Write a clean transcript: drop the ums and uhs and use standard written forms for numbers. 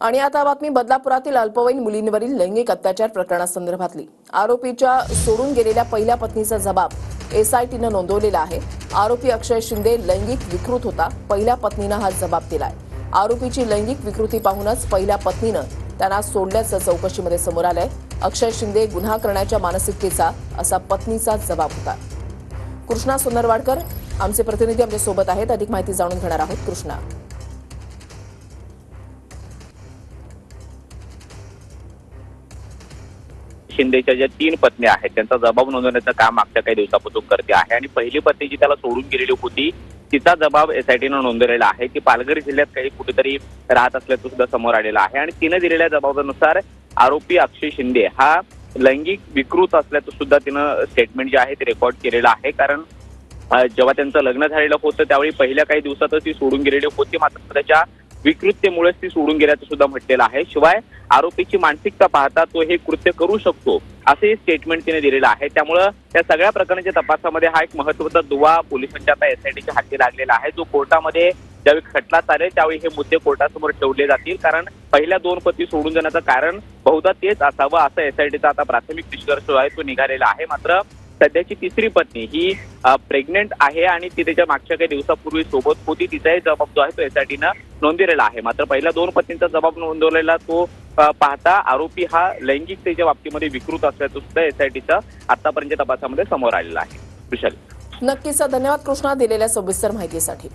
आणि आता बातमी बदलापुरातील अल्पवयीन मुलींवरील लैंगिक अत्याचार प्रकरणासंदर्भातली। आरोपीच्या सोडून गेलेल्या पहिल्या पत्नीचा जबाब एसआयटीनं नोंदवलेला आहे। आरोपी अक्षय शिंदे लैंगिक विकृत होता। पहिल्या पत्नीनं हा जबाब दिलाय। आरोपीची लैंगिक विकृती पाहूनच पहिल्या पत्नीनं त्यांना सोडल्याचं चौकशीमध्ये समोर आलंय। अक्षय शिंदे गुन्हा करण्याच्या मानसिकतेचा असा पत्नीचा जबाब होता। कृष्णा सोनरवाडकर आमचे प्रतिनिधी आमच्या सोबत आहेत, अधिक माहिती जाणून घेणार आहोत। कृष्णा, शिंदेच्या ज्या 3 पत्नी आहेत त्यांचा जबाब नोंदवण्याचं काम मागच्या काही दिवसापासून करते आहे आणि पहिली पत्नी जी त्याला सोडून गेलेली होती तिचा जबाब एसआयटीनं नोंदवलेला आहे की पालघर जिल्ह्यात काही कुठेतरी राहत असल्याचं सुद्धा समोर आलेलं आहे आणि तिने दिलेल्या जबाबानुसार आरोपी अक्षय शिंदे हा लैंगिक विकृत असल्याचं सुद्धा तिनं स्टेटमेंट जे आहे ते रेकॉर्ड केलेलं आहे। कारण जेव्हा त्यांचं लग्न झालेलं होतं त्यावेळी पहिल्या काही दिवसातच ती सोडून गेलेली होती, मात्र त्याच्या विकृततेमुळेच ती सोडून गेल्याचं सुद्धा म्हटलेलं आहे। शिवाय आरोपीची मानसिकता पाहता तो हे कृत्य करू शकतो असे स्टेटमेंट तिने दिलेलं आहे। त्यामुळं त्या सगळ्या प्रकरणाच्या तपासामध्ये हा एक महत्त्वाचा दुवा पोलिसांच्या आता एसआयटीच्या हाती लागलेला आहे, जो कोर्टामध्ये ज्यावेळी खटला चालेल त्यावेळी हे मुद्दे कोर्टासमोर ठेवले जातील। कारण पहिल्या 2 पत्नी सोडून जाण्याचं कारण बहुधा तेच असावं असं एसआयटीचा आता प्राथमिक निष्कर्ष जो आहे तो निघालेला आहे। मात्र सध्याची तिसरी पत्नी ही प्रेग्नेंट आहे आणि ती त्याच्या मागच्या काही दिवसापूर्वी सोबत होती, तिचाही जबाब जो आहे तो एसआयटीनं नोंदवलेला आहे। मात्र पहिल्या 2 पत्नींचा जबाब नोंदवलेला तो पाहता आरोपी हा लैंगिकतेच्या बाबतीमध्ये विकृत असल्याचं सुद्धा एसआयटीच्या आतापर्यंत तपासामध्ये समोर आलेलं आहे। विशाल, नक्कीच धन्यवाद कृष्णा दिलेल्या सविस्तर माहितीसाठी।